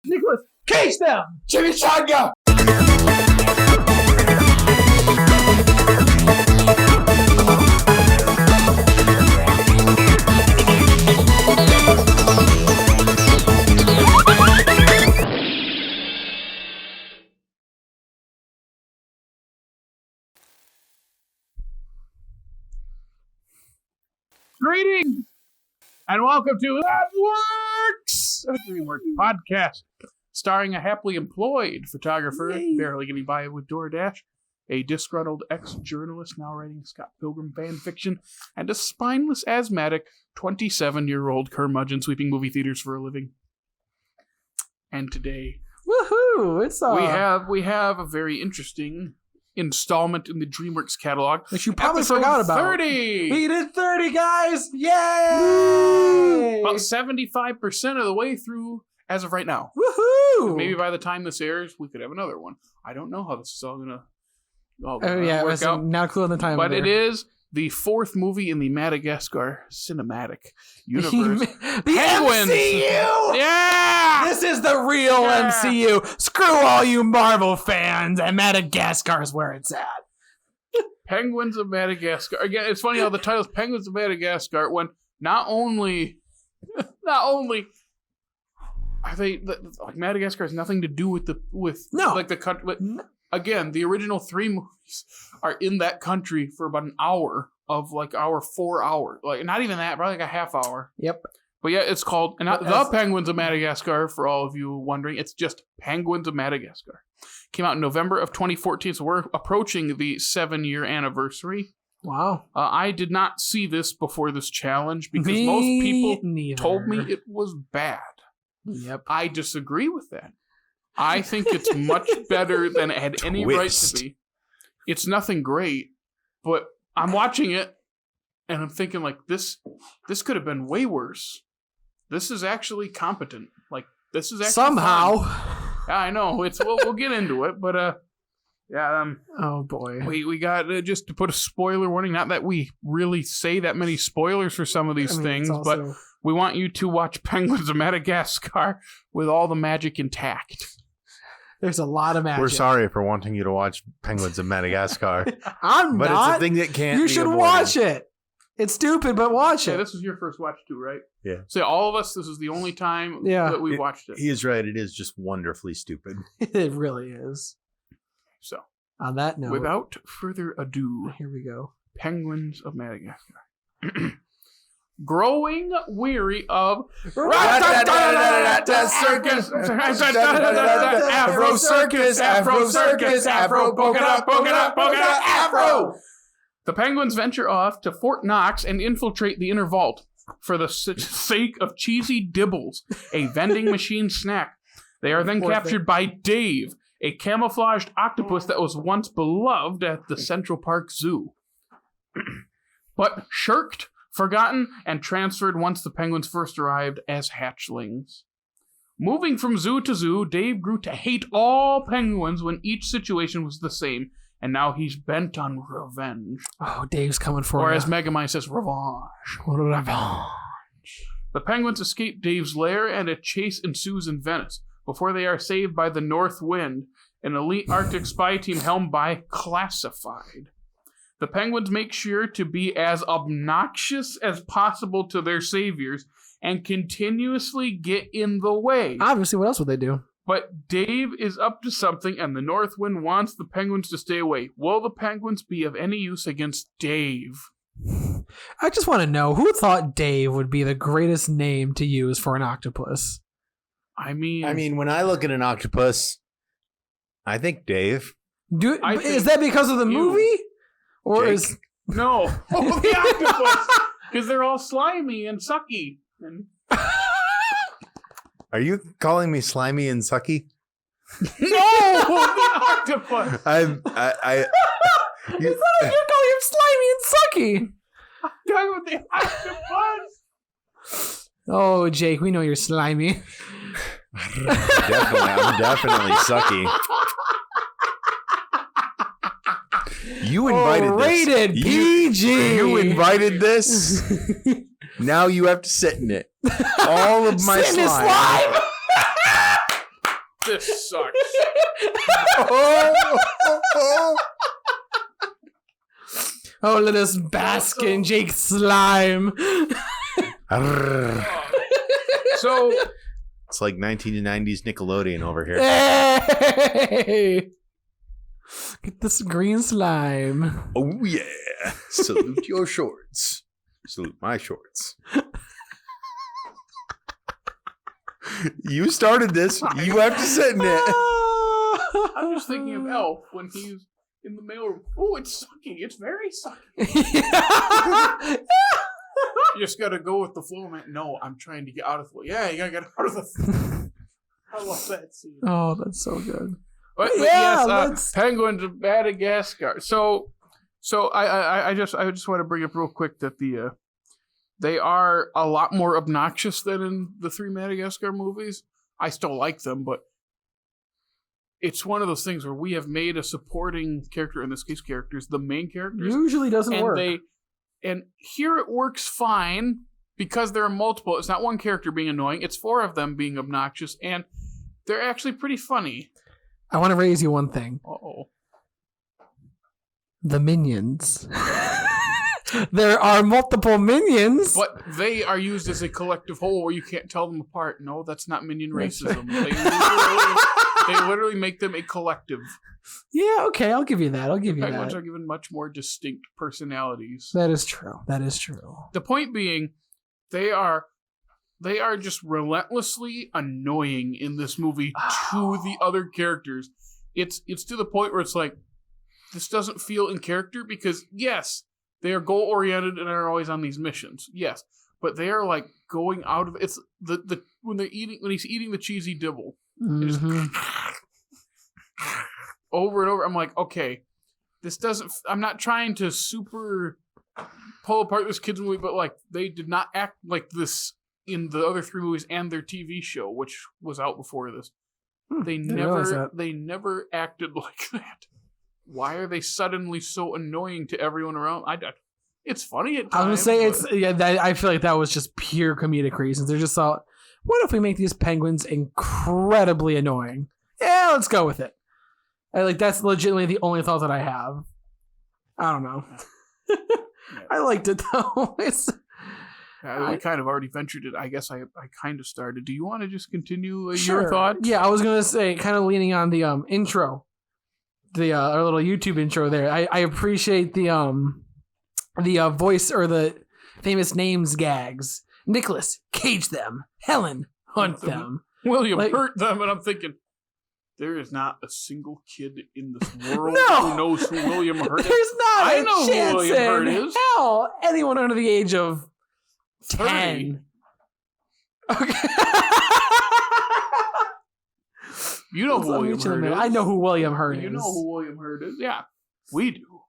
Nicholas, case them! Chimichanga! Greetings and welcome to That Works, a DreamWorks podcast starring a happily employed photographer barely getting by with DoorDash, a disgruntled ex-journalist now writing Scott Pilgrim fan fiction, and a spineless asthmatic 27-year-old curmudgeon sweeping movie theaters for a living. And today, Woohoo! It's we have a very interesting installment in the DreamWorks catalog. Which you probably Episode forgot about. 30! We did 30, guys! Yay! About 75% of the way through as of right now. Woohoo! Maybe by the time this airs, we could have another one. I don't know how this is all gonna work out. Not cool in the time. But it is the fourth movie in the Madagascar cinematic universe. The Penguins! MCU! Yeah! This is the real MCU. Screw all you Marvel fans, and Madagascar's where it's at. Penguins of Madagascar. Again, it's funny how the title's Penguins of Madagascar when not only are they like Madagascar has nothing to do with the country. But again, the original three movies are in that country for about an hour of 4 hours. Like not even that, probably like a half hour. Yep. But yeah, it's called The Penguins of Madagascar, for all of you wondering. It's just Penguins of Madagascar. Came out in November of 2014, so we're approaching the 7-year anniversary. Wow. I did not see this before this challenge because most people told me it was bad. Yep. I disagree with that. I think it's much better than it had any right to be. It's nothing great, but I'm watching it and I'm thinking like this could have been way worse. This is actually competent. Like this is actually somehow. Fun. Yeah, I know. It's we'll get into it, but oh boy. We got just to put a spoiler warning. Not that we really say that many spoilers for some of these things, but we want you to watch Penguins of Madagascar with all the magic intact. There's a lot of magic. We're sorry for wanting you to watch Penguins of Madagascar. But it's a thing that can't. You should watch it. It's stupid, but watch it. This is your first watch too, right? Yeah. So all of us, this is the only time that we've watched it. He is right. It is just wonderfly stupid. It really is. So on that note, without further ado, here we go. Penguins of Madagascar. Growing weary of circus, Afro circus, Afro circus, Afro polka dot, polka dot, polka dot, Afro. The Penguins venture off to Fort Knox and infiltrate the inner vault for the sake of cheesy dibbles, a vending machine snack. They are then captured by Dave, a camouflaged octopus that was once beloved at the Central Park Zoo, but shirked, forgotten, and transferred once the penguins first arrived as hatchlings. Moving from zoo to zoo, Dave grew to hate all penguins when each situation was the same, and now he's bent on revenge. Oh, Dave's coming for you. Or as Megamind says, revenge. Revenge. The penguins escape Dave's lair, and a chase ensues in Venice, before they are saved by the North Wind, an elite Arctic spy team helmed by Classified. The penguins make sure to be as obnoxious as possible to their saviors and continuously get in the way. Obviously, what else would they do? But Dave is up to something, and the North Wind wants the penguins to stay away. Will the penguins be of any use against Dave? I just want to know, who thought Dave would be the greatest name to use for an octopus? I mean, when I look at an octopus, I think Dave. Is that because of the movie? Or Jake? is... No. Oh, the octopus! Because they're all slimy and sucky. And... Are you calling me slimy and sucky? No! The octopus! I It's not like you're calling him slimy and sucky. I'm talking about the octopus! Oh, Jake, we know you're slimy. I'm definitely sucky. You invited this. Rated PG. You invited this. Now you have to sit in it. All of my Sit in his slime. This sucks. Oh, let us bask in Jake's slime. So It's like 1990s Nickelodeon over here. Hey! Get this green slime. Oh yeah. Salute your shorts. Salute my shorts. You started this. You have to sit in it. I'm just thinking of Elf when he's in the mailroom. Oh, it's sucky. It's very sucky. You just gotta go with the flow, man. No, I'm trying to get out of the flow. Yeah, you gotta get out of the flow. I love that scene. Oh, that's so good. But yes, Penguins of Madagascar. So I just want to bring up real quick that they are a lot more obnoxious than in the 3 Madagascar movies. I still like them, but it's one of those things where we have made a supporting character, in this case characters, the main characters. Usually doesn't work. And here it works fine because there are multiple. It's not one character being annoying. It's 4 of them being obnoxious, and they're actually pretty funny. I want to raise you one thing. Uh-oh. The minions. There are multiple minions. But they are used as a collective whole where you can't tell them apart. No, that's not minion racism. They literally make them a collective. Yeah, okay, I'll give you that. Penguins are given much more distinct personalities. That is true. The point being, they are just relentlessly annoying in this movie to the other characters. It's to the point where it's like, this doesn't feel in character because, yes, they are goal-oriented and are always on these missions. Yes, but they are like going out of it's when he's eating the cheesy dibble. Mm-hmm. Over and over. I'm like, okay, this doesn't. I'm not trying to super pull apart this kids movie, but like they did not act like this in the other 3 movies and their TV show, which was out before this. They never acted like that. Why are they suddenly so annoying to everyone around? It's funny at times. I was gonna say I feel like that was just pure comedic reasons. They just thought, what if we make these penguins incredibly annoying? Yeah, let's go with it. That's legitimately the only thought that I have. I don't know. I liked it though. I kind of already ventured it. I guess I kind of started. Do you want to just continue Sure. your thoughts? Yeah, I was gonna say, kind of leaning on the intro, our little YouTube intro there. I appreciate the voice or the famous names gags. Nicholas, cage them. Helen, hunt them. William, hurt them. And I'm thinking, there is not a single kid in this world who knows who William Hurt is. There's not I a know chance who William Hurt is. Hell, anyone under the age of 10. Okay. You know who William Hurt is. I know who William Hurt is. You know who William Hurt is. Yeah, we do.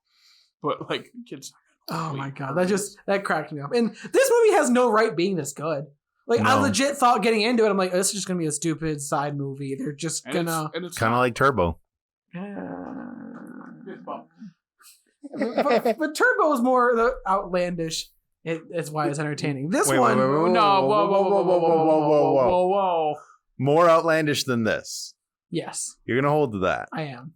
But like kids. Oh my god, that cracked me up. And this movie has no right being this good. Like I legit thought getting into it, I'm like, this is just gonna be a stupid side movie. They're just gonna. It's kind of like Turbo. But Turbo is more the outlandish. It's why it's entertaining. This Wait, one, whoa. More outlandish than this. Yes, You're gonna hold to that. I am.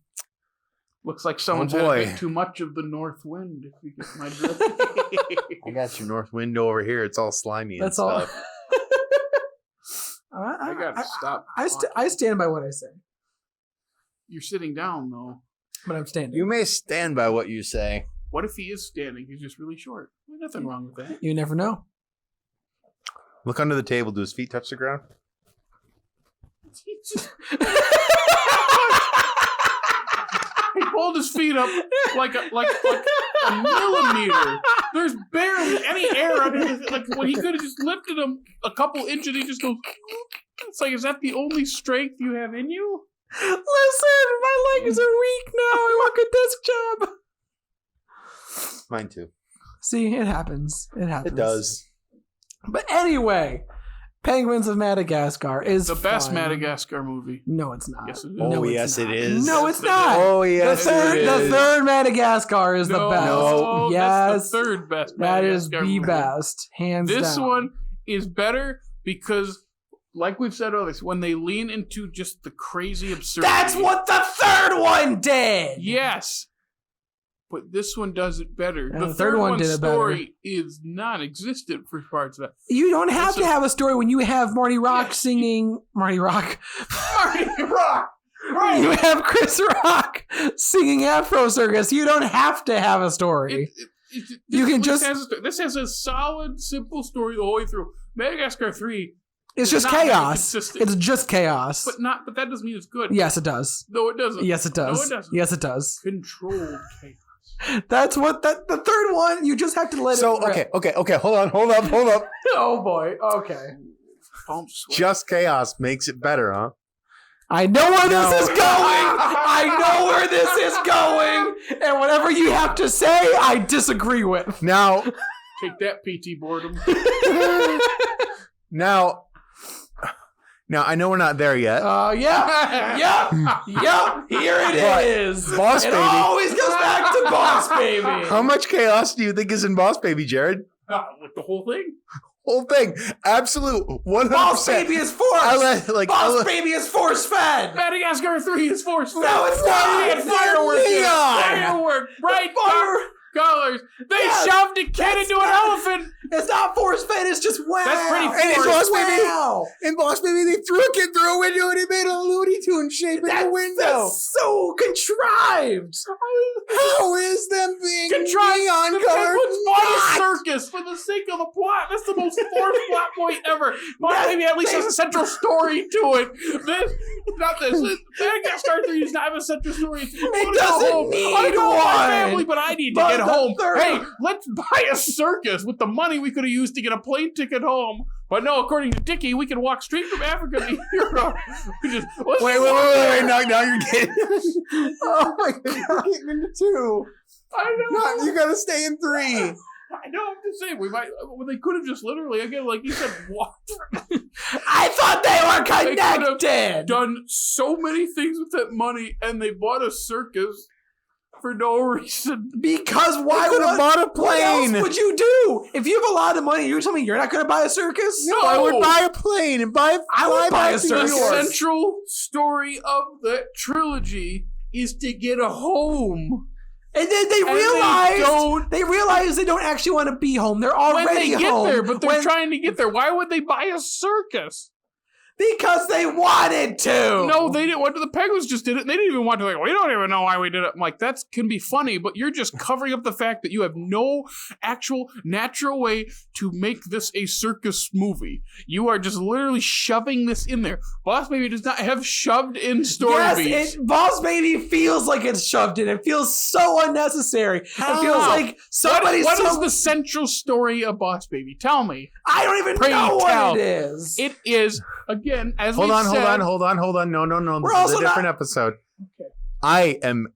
Looks like someone's had a bit too much of the north wind. If you get my drift. I got your north window over here. It's all slimy. That's and all. stuff. I gotta stop. I stand by what I say. You're sitting down though. But I'm standing. You may stand by what you say. What if he is standing? He's just really short. There's nothing wrong with that. You never know. Look under the table. Do his feet touch the ground? He pulled his feet up like a millimeter. There's barely any air under his. Like when he could have just lifted him a couple inches, he just goes. It's like, is that the only strength you have in you? Listen, my legs are weak now. I work a desk job. Mine too. See, it happens. It does. But anyway, Penguins of Madagascar is the best fun. Madagascar movie. No, it's not. Yes, it is. No, yes, it is. No, it's not. Oh, yes, the third Madagascar is the best. No, yes, that's the third best. That is the movie. best, hands down. This one is better because like we've said earlier, when they lean into just the crazy absurdity. That's what the third one did! Yes. But this one does it better. And the third one one's did it better. story is non-existent for parts of that. You don't have to have a story when you have Marty Rock singing... Marty Rock. Marty Rock! Right. You have Chris Rock singing Afro Circus. You don't have to have a story. You can just... This has a solid, simple story the whole way through. Madagascar 3... It's just chaos. It's just chaos. But that doesn't mean it's good. Yes, it does. No, it doesn't. Yes, it does. No, it doesn't. Yes, it does. Controlled chaos. That's what the third one. You just have to let it. So okay. Hold up. Oh boy. Okay. Just chaos makes it better, huh? I know where this is going. I know where this is going. And whatever you have to say, I disagree with. Now, take that, PT Boredom. Now, I know we're not there yet. Yep. Here it is. Boss Baby. It always goes back to Boss Baby. How much chaos do you think is in Boss Baby, Jared? Like the whole thing? Whole thing. Absolute 100%. Boss Baby is force. Boss Baby. Baby is force fed. Madagascar 3 is force fed. No, it's not. Fireworks. Bright colors. They shoved a kid into an elephant. It's not force fed. It's just wow. That's pretty And in Boss Baby, they threw a kid through a window and he made a Looney Tune shape in the window. That's so contrived. How is them being contrived? neon The colored? Penguins bought a circus for the sake of the plot. That's the most forced plot point ever. Boss Baby at least has a central story to it. Madagascar 3 does not have a central story. It doesn't need one. Family, but I need to get home. Hey, let's buy a circus with the money we could have used to get a plane ticket home. But no, according to Dickey, we can walk straight from Africa to Europe. Wait. Now you're getting... Oh my God. You're getting into 2. I know. No, you gotta stay in 3. I know, I'm just saying, they could have just literally, again, like you said, walked. I thought they were They could have connected. done so many things with that money, and they bought a circus for no reason. Because why would have bought a plane? What else would you do? If you have a lot of money, you're telling me you're not going to buy a circus? No, I would buy a plane and I would buy a circus. The central story of that trilogy is to get a home. And then they realize they don't actually want to be home. They're already when they get home. there, but they're trying to get there. Why would they buy a circus? Because they wanted to. No, they didn't want to. The Penguins just did it. And they didn't even want to. Like, we don't even know why we did it. I'm like, that can be funny, but you're just covering up the fact that you have no actual natural way to make this a circus movie. You are just literally shoving this in there. Boss Baby does not have shoved in story beats. Boss Baby feels like it's shoved in. It feels so unnecessary. It feels like somebody's... What is the central story of Boss Baby? Tell me. I don't even know what it is. It is... Again, as hold we on. said, No. This is a different episode. Okay. I am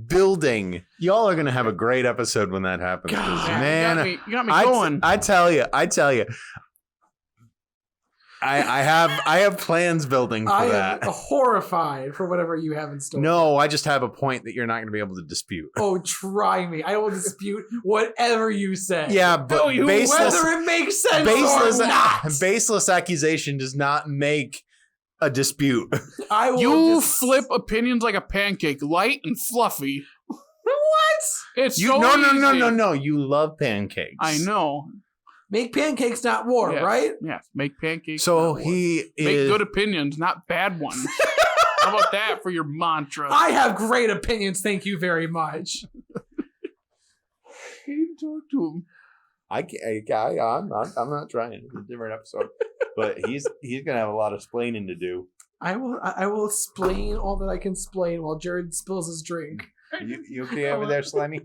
building. Y'all are gonna have a great episode when that happens. God, Man, you got me going. I tell you. I have plans building for that. I am horrified for whatever you have in store. No, I just have a point that you're not going to be able to dispute. Oh, try me. I will dispute whatever you say. Yeah, but baseless, whether it makes sense or not. Baseless accusation does not make a dispute. I will you flip opinions like a pancake, light and fluffy. What? It's easy. No. You love pancakes. I know. Make pancakes, not war, right? Yes, make pancakes. So make is good opinions, not bad ones. How about that for your mantra? I have great opinions, thank you very much. Can you talk to him? I'm not trying. It's a different episode, but he's gonna have a lot of explaining to do. I will explain all that I can explain while Jared spills his drink. You okay over there, Slimy?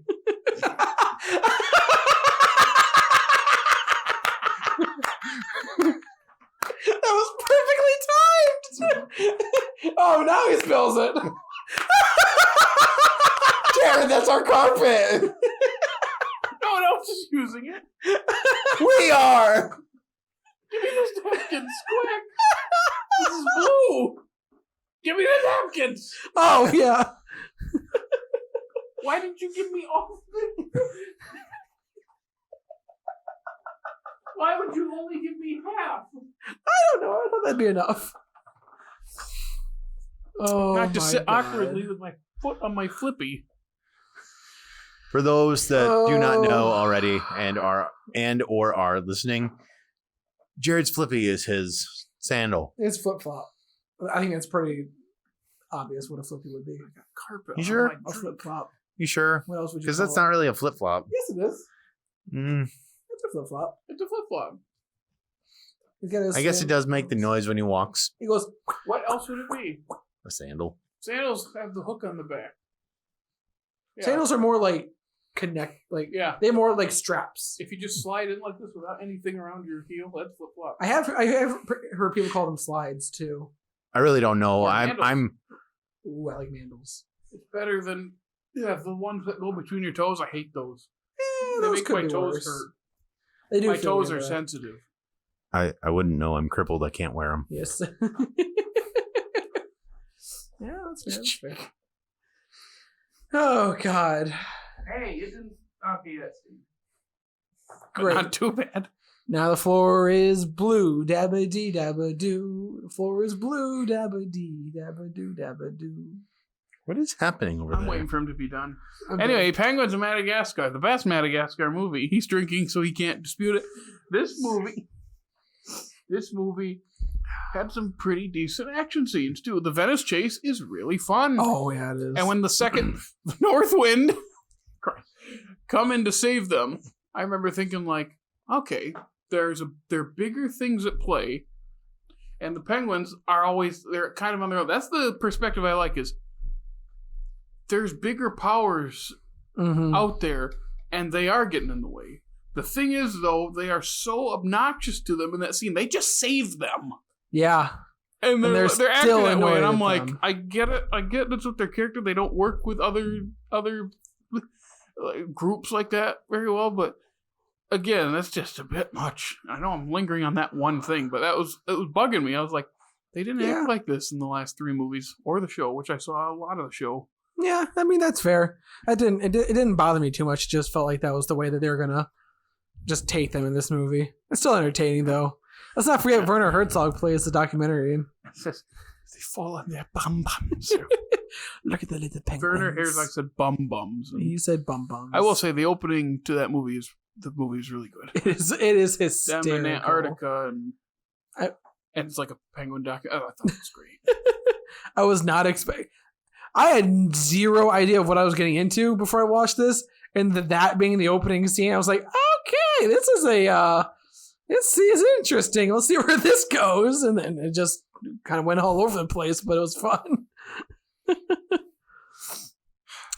That was perfectly timed. Oh, now he spills it. Jared, that's our carpet. No one else is using it. We are. Give me those napkins, quick. This is blue. Give me the napkins. Oh, yeah. Why didn't you give me all of it? Why would you only give me half? don't know. I thought that'd be enough. Oh, Not to my sit God. awkwardly with my foot on my flippy. For those that do not know already and or are listening, Jared's flippy is his sandal. It's flip flop. I think it's pretty obvious what a flippy would be. Carpet. You sure? A flip flop. You sure? What else would you? Because call that's it? not really a flip flop. Yes, it is. It's a flip flop. It's a flip flop. I guess it does make the noise when he walks. He goes. What else would it be? A sandal. Sandals have the hook on the back. Yeah. Sandals are more like Yeah. they're more like straps. If you just slide in like this without anything around your heel, that's flip flop. I have heard people call them slides too. I really don't know. Or I'm Ooh, I like mandals. It's better than the ones that go between your toes. I hate those. They Those make could my be toes worse. hurt. They do. My feel toes good, are though. sensitive. I wouldn't know. I'm crippled. I can't wear them. Yes. Yeah, that's fair. Oh God. Hey, you didn't. Okay, that's Great. not too bad. Now the floor is blue, dabba dee dabba doo. The floor is blue, dabba dee dabba doo. What is happening over I'm there? waiting for him to be done. Okay. Anyway, Penguins of Madagascar, the best Madagascar movie. He's drinking, so he can't dispute it. This movie had some pretty decent action scenes too. The Venice chase is really fun. Oh yeah, it is. And when the second North Wind come in to save them, I remember thinking like, okay, there are bigger things at play, and the Penguins they're kind of on their own. That's the perspective I like. Is there's bigger powers out there, and they are getting in the way. The thing is, though, they are so obnoxious to them in that scene. They just save them. Yeah. And they're acting still that way, and I'm annoyed like, at them. I get it. I get that's what their character. They don't work with other groups like that very well, but again, that's just a bit much. I know I'm lingering on that one thing, but it was bugging me. I was like, they didn't act like this in the last 3 movies or the show, which I saw a lot of the show. Yeah, I mean that's fair. It didn't bother me too much. It just felt like that was the way that they were gonna just take them in this movie. It's still entertaining though. Let's not forget Werner Herzog plays the documentary. They fall on their bum bums. Look at the little penguins. Werner Herzog said bum bums. And He said bum bums. I will say the opening to that movie is really good. it is hysterical. Them in Antarctica and it's like a penguin doc. Oh, I thought it was great. I was not expecting. I had zero idea of what I was getting into before I watched this, and that being the opening scene, I was like, okay, this is it's interesting. Let's see where this goes, and then it just kind of went all over the place, but it was fun.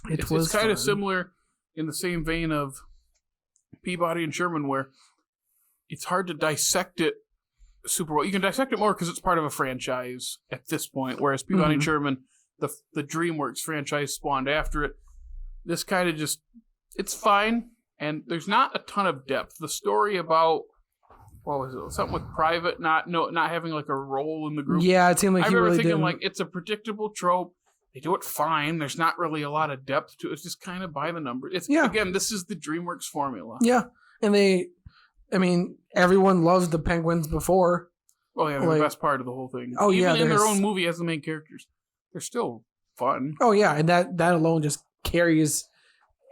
It's kind of similar in the same vein of Peabody and Sherman, where it's hard to dissect it super well. You can dissect it more because it's part of a franchise at this point, whereas Peabody and Sherman, the DreamWorks franchise spawned after it. This kind of just, it's fine, and there's not a ton of depth. The story about, what was it, something with Private not having like a role in the group. Yeah, it seemed like I he remember really thinking didn't. like, it's a predictable trope. They do it fine. There's not really a lot of depth to it. It's just kind of by the numbers. Again, this is the DreamWorks formula. Yeah, and everyone loves the Penguins before. Oh yeah, they're the best part of the whole thing. Oh Even yeah, in their own movie as the main characters, they're still fun. Oh yeah, and that alone just carries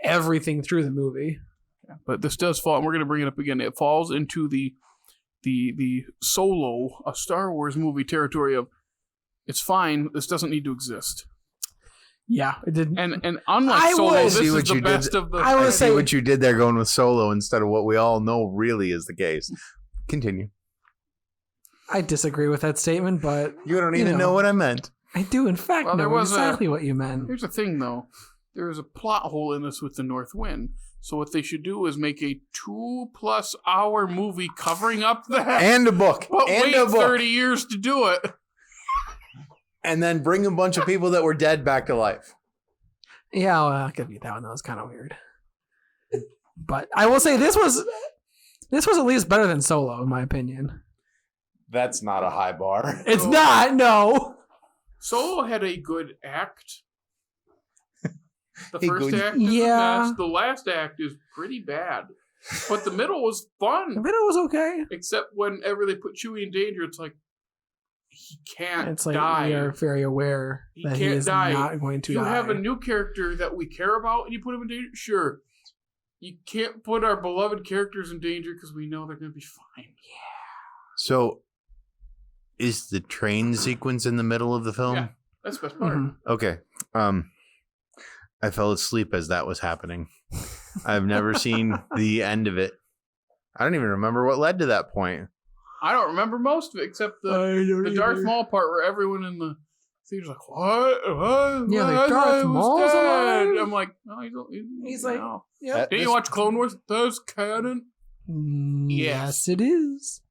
everything through the movie. Yeah, but this does fall, and we're going to bring it up again. It falls into the Solo, a Star Wars movie territory of, it's fine. This doesn't need to exist. Yeah, it didn't. And unlike Solo, this is the best of the. I would say what you did there, going with Solo instead of what we all know really is the case. Continue. I disagree with that statement, but you don't even know what I meant. I do, in fact, know exactly what you meant. Here's the thing, though. There is a plot hole in this with the North Wind. So what they should do is make a 2+ hour movie covering up that. And a book. But and wait a book. 30 years to do it. And then bring a bunch of people that were dead back to life. Yeah, well, I'll give you that one. That was kind of weird. But I will say this was at least better than Solo, in my opinion. That's not a high bar. It's not, no. Solo had a good act. The first act is yeah. the best. The last act is pretty bad. But the middle was The fun. middle was okay. Except whenever they put Chewie in danger, it's like, he can't It's like die. we are very aware He that he can't is die. not going to You die. have a new character that we care about and you put him in danger? Sure. You can't put our beloved characters in danger because we know they're going to be fine. So, is the train sequence in the middle of the film? Yeah, that's the best part. Mhm. Okay. I fell asleep as that was happening. I've never seen the end of it. I don't even remember what led to that point. I don't remember most of it except the Darth Maul part where everyone in the theater's like, what? Yeah, like, I Darth was Maul's dead." alive? I'm like, no, He's like, no. yeah. Didn't you watch Clone Wars? That's canon. Yes, it is.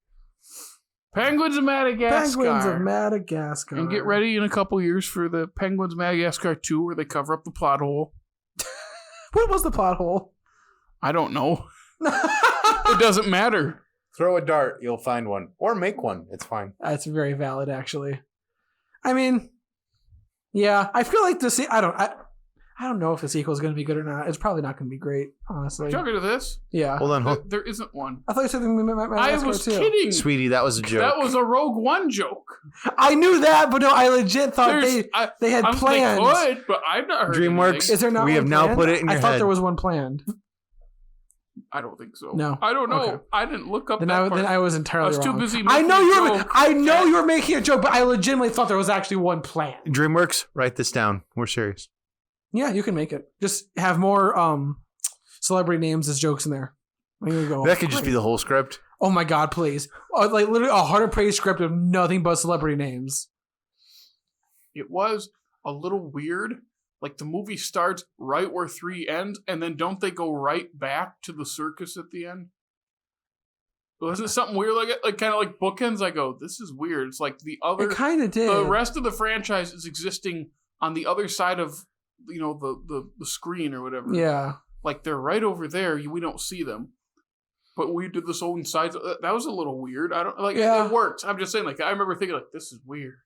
Penguins of Madagascar. Penguins of Madagascar. And get ready in a couple years for the Penguins of Madagascar 2 where they cover up the plot hole. What was the plot hole? I don't know. It doesn't matter. Throw a dart, you'll find one. Or make one. It's fine. That's very valid, actually. I mean, yeah, I feel like I don't know if the sequel is going to be good or not. It's probably not going to be great, honestly. Talking to this? Yeah. Hold on. There isn't one. I thought you said we met I Madagascar was too. kidding. Sweetie, that was a joke. That was a Rogue One joke. I knew that, but no, I legit thought They they had plans. They could, but I've not heard DreamWorks. anything. Is there not We one have now planned? put it in your I thought head. there was one planned. I don't think so. No. I don't know. Okay. I didn't look up Then that part. I was entirely I was too wrong. busy I making know a you were. joke. I know you were making a joke, but I legitimately thought there was actually one planned. DreamWorks, write this down. We're serious. Yeah, you can make it. Just have more celebrity names as jokes in there. There you go. That could just be the whole script. Oh my god, please! Like literally a Heart of Praise script of nothing but celebrity names. It was a little weird. Like the movie starts right where 3 ends, and then don't they go right back to the circus at the end? Wasn't it something weird like it? Like kind of like bookends? I go, this is weird. It's like the other, It kind of did. the rest of the franchise is existing on the other side of the screen or whatever. Yeah. Like they're right over there. We don't see them, but we did this own side. That was a little weird. I don't like. Yeah. It worked. I'm just saying. Like I remember thinking, like this is weird,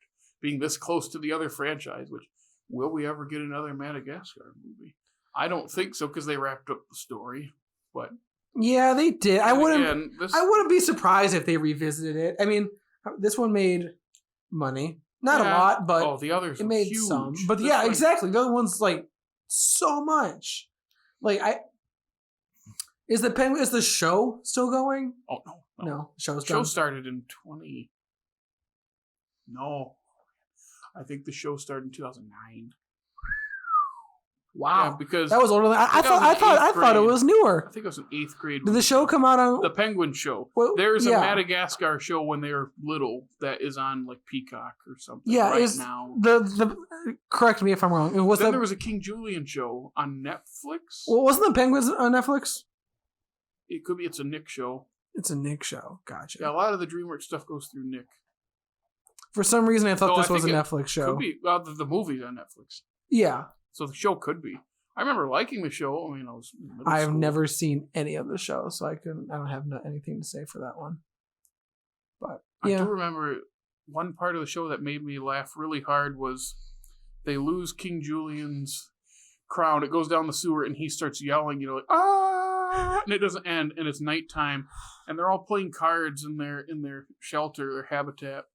being this close to the other franchise. Which will we ever get another Madagascar movie? I don't think so because they wrapped up the story. But Yeah, they did. I wouldn't. again, this, I wouldn't be surprised if they revisited it. I mean, this one made money, not a Yeah. lot, but oh, the others it were made huge. some. But This yeah, one- exactly. The other one's like so much. Like is the show still going? Oh no, No, the show's The show done. started in 20. No, I think the show started in 2009. Wow, Yeah, because that was older than I I think I was in thought. I eighth thought it grade. was newer. I think I was in 8th grade. Did the show come out on? The Penguin show. Well, There's yeah. a Madagascar show when they were little that is on like Peacock or something. Yeah, right is now. the correct me if I'm wrong. Was Then that there was a King Julian show on Netflix. well, wasn't the Penguins on Netflix? It could be. It's a Nick show. It's a Nick show. Gotcha. Yeah, a lot of the DreamWorks stuff goes through Nick. For some reason, I thought So this I was a think it Netflix show. Could be. Well, the movie's on Netflix, Yeah, so the show could be. I remember liking the show. I mean, I was. In middle I have school. never seen any of the shows, so I don't have anything to say for that one. But I yeah, do remember one part of the show that made me laugh really hard was they lose King Julian's crown. It goes down the sewer and he starts yelling, like, ah, and it doesn't end, and it's nighttime, and they're all playing cards in their shelter, their habitat,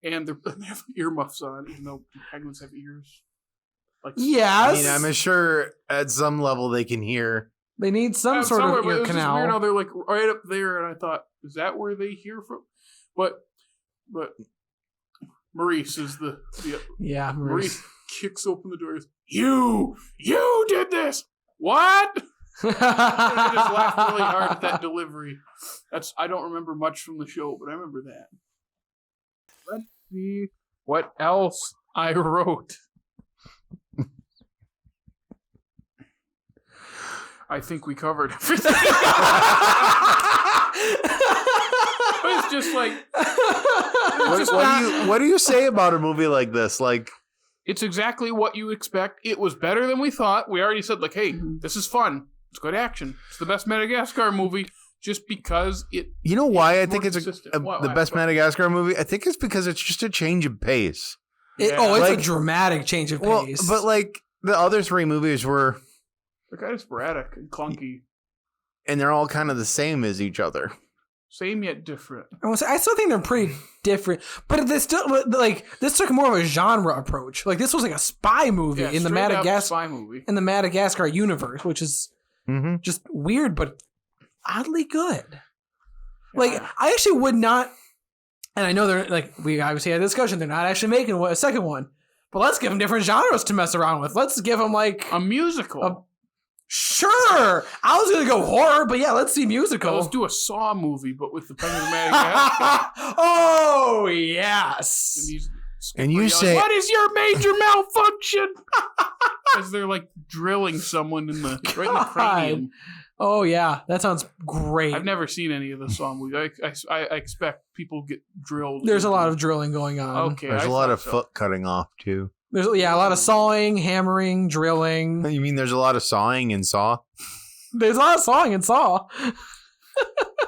and they have earmuffs on, even though penguins have ears. Like, yes, I mean, I'm sure at some level they can hear. they need some sort somewhere, of but it ear was just weird how canal. they're like right up there, and I thought, is that where they hear from? But Maurice is the Yeah, Maurice kicks open the door. And goes, you did this. What? And I just laughed really hard at that delivery. I don't remember much from the show, but I remember that. Let's see what else I wrote. I think we covered everything. But it's just like What do you say about a movie like this? Like, it's exactly what you expect. It was better than we thought. We already said, like, hey, this is fun. It's good action. It's the best Madagascar movie just because it... you know why I It's think more it's consistent. Why- the best Madagascar movie? I think it's because it's just a change of pace. It's Like- a dramatic change of Well, pace. but like the other three movies were, They're kind of sporadic and clunky. And they're all kind of the same as each other. Same yet different. I still think they're pretty different, but this still this took more of a genre approach. Like this was like a spy movie in the Madagascar universe, which is just weird but oddly good. Yeah. Like I actually would not, and I know they're like we obviously had a discussion. They're not actually making a second one, but let's give them different genres to mess around with. Let's give them like a musical. Sure, I was gonna go horror, but yeah, let's see musical. Let's do a Saw movie, but with the Penguins of Madagascar. Oh yes. And you say, "What is your major malfunction?" As they're like drilling someone right in the cranium. Oh yeah, that sounds great. I've never seen any of the Saw movies. I expect people get drilled. There's a lot of drilling going on. Okay, there's a lot of foot cutting off too. There's a lot of sawing, hammering, drilling. You mean there's a lot of sawing in Saw? There's a lot of sawing in Saw.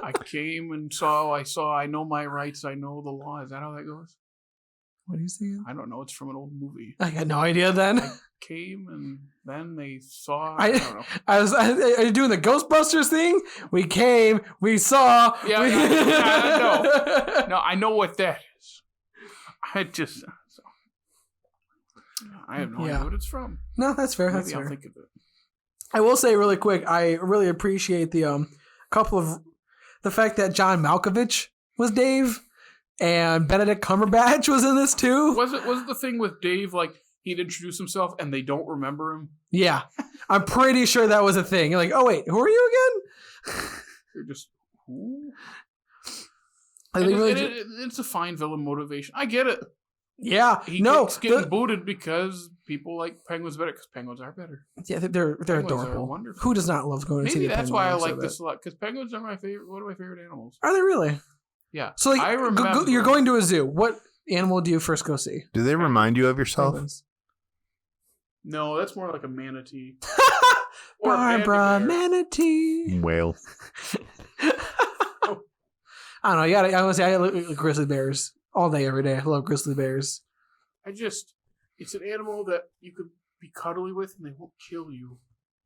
I came and saw. I know my rights. I know the law. Is that how that goes? What are you saying? I don't know. It's from an old movie. I got no idea then. I came and then they saw. I don't know. Are you doing the Ghostbusters thing? We came, we saw. Yeah, no, I know what that is. I have no idea what it's from. No, that's fair. Maybe that's I'll fair. think of it. I will say really quick, I really appreciate the the fact that John Malkovich was Dave and Benedict Cumberbatch was in this too. Was it the thing with Dave, like he'd introduce himself and they don't remember him? Yeah. I'm pretty sure that was a thing. You're like, oh wait, who are you again? You're just who? Really it's a fine villain motivation. I get it. Yeah, He's getting booted because people like penguins better because penguins are better. Yeah, they're adorable. Wonderful. Who does not love going to see the penguins? Maybe that's why I like this a lot because penguins are one of my favorite animals. Are they really? Yeah. So like, I remember you're going to a zoo. What animal do you first go see? Do they remind you of yourself? Penguins. No, that's more like a manatee. Or Barbara manatee. Whale. I don't know. I love grizzly bears. All day, every day. I love grizzly bears. It's an animal that you could be cuddly with and they won't kill you.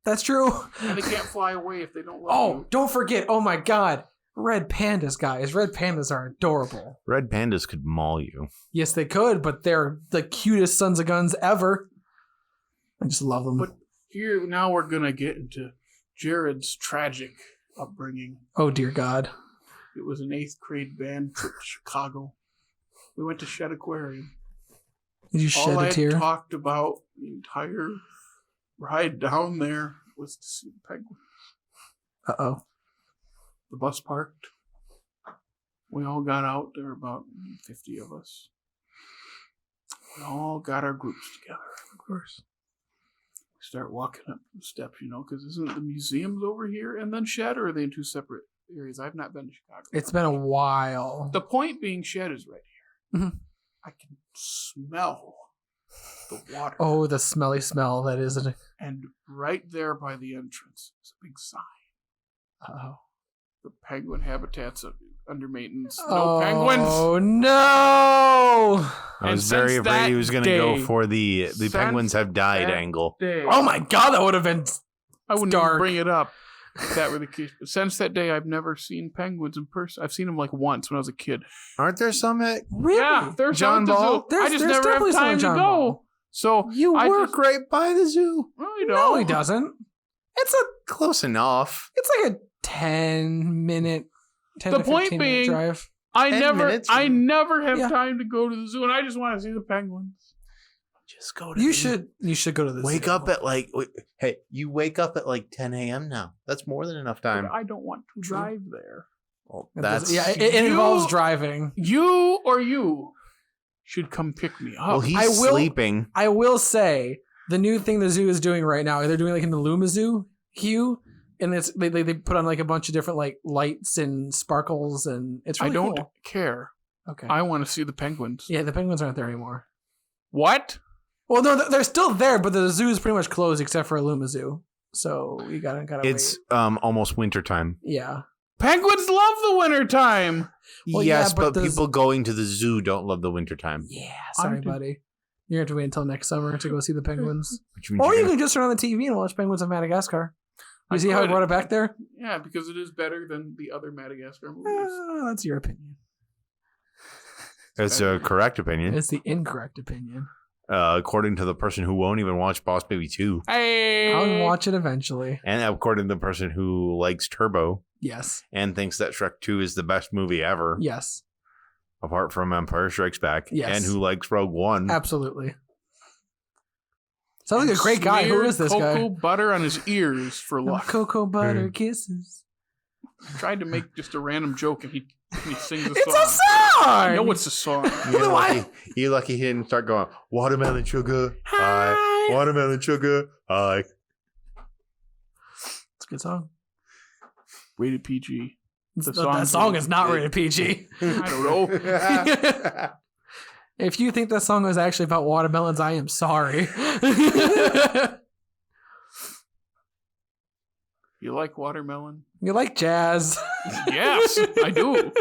That's true. And they can't fly away if they don't love you. Don't forget. Oh my God. Red pandas, guys. Red pandas are adorable. Red pandas could maul you. Yes, they could, but they're the cutest sons of guns ever. I just love them. But now we're going to get into Jared's tragic upbringing. Oh, dear God. It was an 8th grade band trip to Chicago. We went to Shed Aquarium. Did you shed a tear? All I talked about the entire ride down there was to see the penguin. Uh-oh. The bus parked. We all got out. There were about 50 of us. We all got our groups together, of course. We start walking up the steps, because isn't the museums over here and then Shed, or are they in two separate areas? I've not been to Chicago. It's been a while. The point being, Shed is right here. Mm-hmm. I can smell the water. Oh, the smelly smell that is it. And right there by the entrance is a big sign. Uh-oh. The penguin habitat's under maintenance. No penguins. Oh no! I was very afraid he was going to go for the penguins have died angle. Oh my God, that would have been I wouldn't dark. Even bring it up. If that were the case. Since that day, I've never seen penguins in person. I've seen them like once when I was a kid. Aren't there some at really? Yeah, there's John Ball? I just never have time to go. So you work right by the zoo. No, you don't. No, he doesn't. It's close enough. It's like a 10-minute, 10 the to point 15 being, minute drive. I never have time to go to the zoo, and I just want to see the penguins. Just go to You should go to the zoo. Wake up at you wake up at 10 a.m. now. That's more than enough time. But I don't want to drive there. Well, it involves driving. You should come pick me up. Well, he's sleeping. I will say the new thing the zoo is doing right now. They're doing like in the Luma Zoo, Hugh, and it's they put on like a bunch of different like lights and sparkles, and it's really I don't cool. care. Okay, I want to see the penguins. Yeah, the penguins aren't there anymore. What? Well, no, they're still there, but the zoo is pretty much closed except for Luma Zoo. So you gotta It's wait. Almost wintertime. Yeah. Penguins love the wintertime. Well, yes, yeah, but people going to the zoo don't love the wintertime. Yeah, sorry, buddy. You're going to have to wait until next summer to go see the penguins. Which means Or you can just turn on the TV and watch Penguins of Madagascar. You see how I brought it back there? Yeah, because it is better than the other Madagascar movies. That's your opinion. It's a correct opinion. It's the incorrect opinion. According to the person who won't even watch Boss Baby 2. Hey! I'll watch it eventually. And according to the person who likes Turbo. Yes. And thinks that Shrek 2 is the best movie ever. Yes. Apart from Empire Strikes Back. Yes. And who likes Rogue One. Absolutely. Sounds like a great guy. Who is this guy? Cocoa butter on his ears for luck. Cocoa butter kisses. Tried to make just a random joke and he sings a song. It's a song! I know it's a song. You're lucky he didn't start going, watermelon sugar, hi. Watermelon sugar, hi. It's a good song. Rated PG. That song is not rated PG. I don't know. If you think that song was actually about watermelons, I am sorry. You like watermelon? You like jazz? Yes, I do.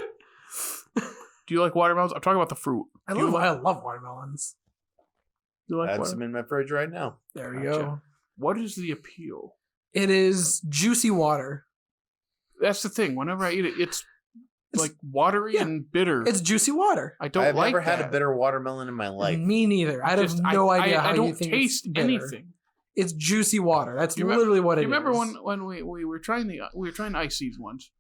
Do you like watermelons? I'm talking about the fruit. I love watermelons. You like That's them in my fridge right now. There we go. What is the appeal? It is juicy water. That's the thing. Whenever I eat it, it's like watery and bitter. It's juicy water. I don't I've like never that. had a bitter watermelon in my life. Me neither. I have no idea how I you don't think taste it's bitter. anything. It's juicy water. That's Do you literally what it is. You remember when we were trying ice seeds once,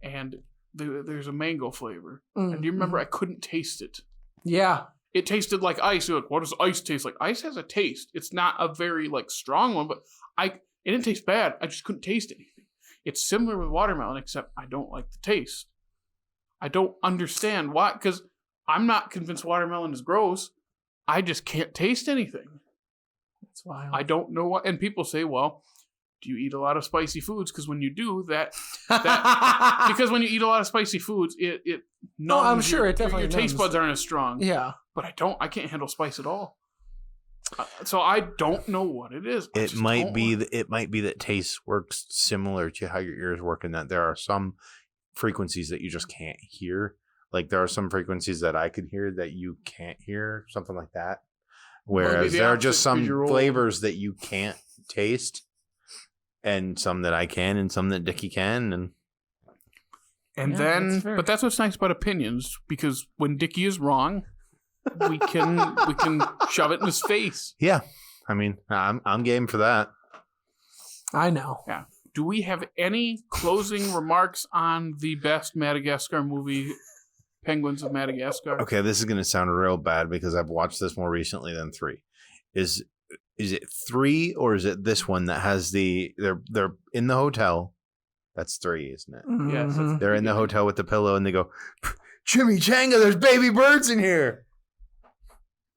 and there's a mango flavor, and do you remember I couldn't taste it? Yeah. It tasted like ice. You're like, what does ice taste like? Ice has a taste. It's not a very strong one, but it didn't taste bad. I just couldn't taste anything. It's similar with watermelon, except I don't like the taste. I don't understand why, because I'm not convinced watermelon is gross. I just can't taste anything. That's wild. I don't know what. And people say, well, do you eat a lot of spicy foods? Because when you do because when you eat a lot of spicy foods, it numbs. I'm sure it definitely your taste buds aren't as strong. Yeah. But I can't handle spice at all. So I don't know what it is. It might be that taste works similar to how your ears work, in that there are some frequencies that you just can't hear. Like there are some frequencies that I could hear that you can't hear, something like that. Whereas there are just some flavors that you can't taste, and some that I can, and some that Dickey can, but that's what's nice about opinions, because when Dickey is wrong, we can shove it in his face. Yeah, I mean, I'm game for that. I know. Yeah. Do we have any closing remarks on the best Madagascar movie, Penguins of Madagascar? Okay, this is going to sound real bad because I've watched this more recently than 3. Is it 3 or is it this one that has they're in the hotel? That's 3, isn't it? Mm-hmm. Yes. They're in the hotel with the pillow and they go, Chimichanga, there's baby birds in here.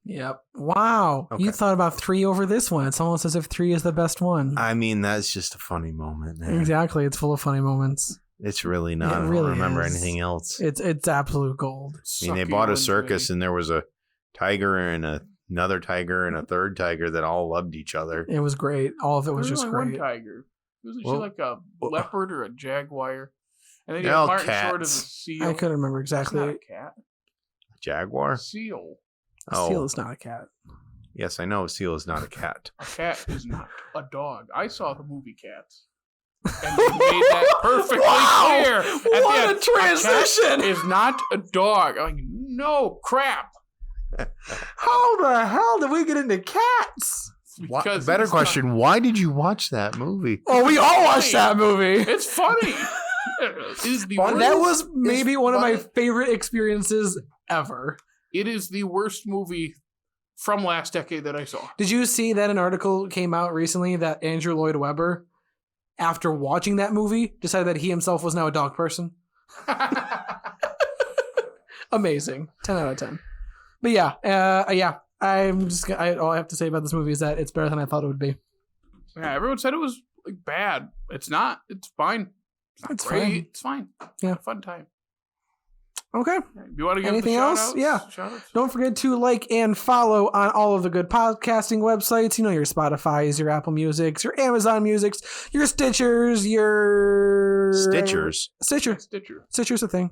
Yep. Wow. Okay. You thought about 3 over this one. It's almost as if 3 is the best one. I mean, that's just a funny moment, man. Exactly. It's full of funny moments. It's really not. It I really don't remember is. anything else. It's absolute gold. I mean, they bought a circus and there was a tiger and another tiger and a third tiger that all loved each other. It was great. All of it was There just only great. one tiger. Wasn't she Well, like a leopard or a jaguar? And then you They're have all Martin Short as a cats. seal. I couldn't remember That's exactly. not a cat. Jaguar? Seal. Oh, Seal is not a cat. yes, I know a seal is not a cat. A cat is not a dog. I saw the movie Cats. And they made that perfectly clear. At the What end. a transition! A cat is not a dog. I'm like, no, crap. How the hell did we get into cats? Because Better it's question, why did you watch that movie? Oh, we all watched that movie. It's funny. It is the worst. That was maybe one of my funny. favorite experiences ever. It is the worst movie from last decade that I saw. Did you see that an article came out recently that Andrew Lloyd Webber, after watching that movie, decided that he himself was now a dog person? Amazing. 10 out of 10. But yeah. All I have to say about this movie is that it's better than I thought it would be. Yeah, everyone said it was bad. It's not. It's fine. It's not great. Fine. It's fine. Yeah. Fun time. Okay. You want to give Anything the else? shout-outs? Yeah. Shout-outs? Don't forget to like and follow on all of the good podcasting websites. You know, your Spotify's, your Apple Music's, your Amazon Music's, your Stitchers, your... Stitchers. Stitcher. Stitcher. Stitcher's a thing.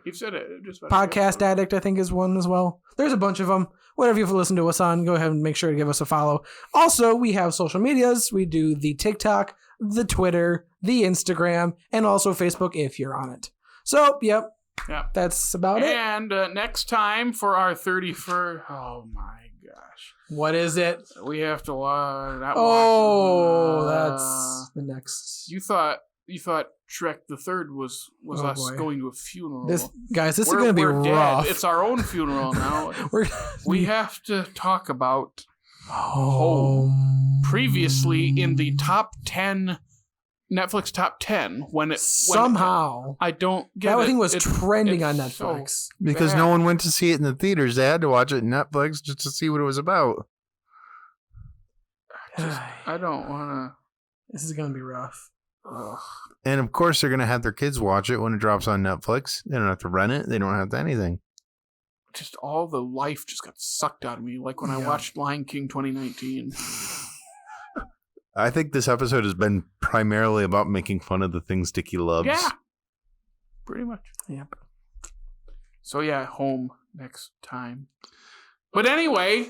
You've said it. Just about Podcast Addict, I think, is one as well. There's a bunch of them. Whatever you've listened to us on, go ahead and make sure to give us a follow. Also, we have social medias. We do the TikTok, the Twitter, the Instagram, and also Facebook if you're on it. So, yep. That's about it. And next time for our 31st... Oh, my gosh. What is it? We have to watch... That's the next... You thought Shrek the Third was us going to a funeral. This is going to be rough. Dead. It's our own funeral now. We have to talk about Home. Previously in the top 10 Netflix top 10 when I don't get that thing was trending on Netflix so because no one went to see it in the theaters. They had to watch it on Netflix just to see what it was about. I don't want to. This is going to be rough. Ugh. And of course, they're going to have their kids watch it when it drops on Netflix. They don't have to rent it. They don't have to anything. Just all the life just got sucked out of me, like when I watched Lion King 2019. I think this episode has been primarily about making fun of the things Dickey loves. Yeah, pretty much. Yep. So yeah, home next time. But anyway,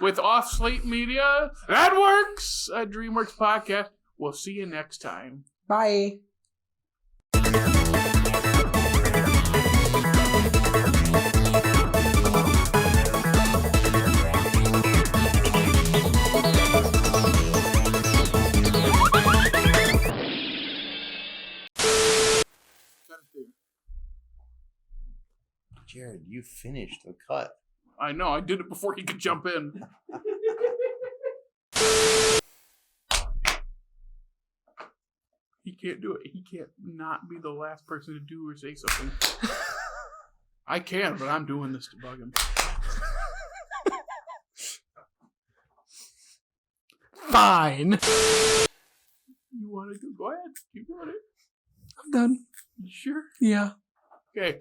with Off Slate Media, that works. A DreamWorks podcast. We'll see you next time. Bye. Jared, you finished the cut. I know. I did it before he could jump in. He can't do it. He can't not be the last person to do or say something. I can, but I'm doing this to bug him. Fine. You want to go ahead. You got it. I'm done. You sure? Yeah. Okay.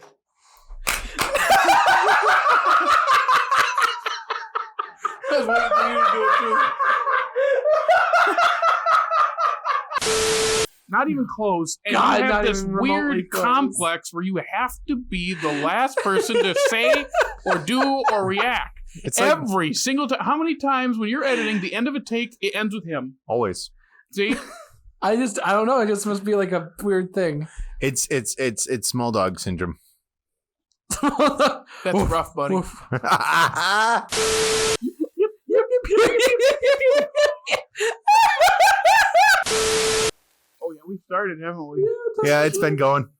I was waiting for you to do it too. Not even close. And God, you have not this even remotely weird close. complex where you have to be the last person to say or do or react. It's Every single time. How many times when you're editing, the end of a take, it ends with him? always. See? I don't know. It just must be like a weird thing. It's small dog syndrome. That's Oof, rough, buddy. oof. Oh, yeah, we started, haven't we? Yeah, it's been going.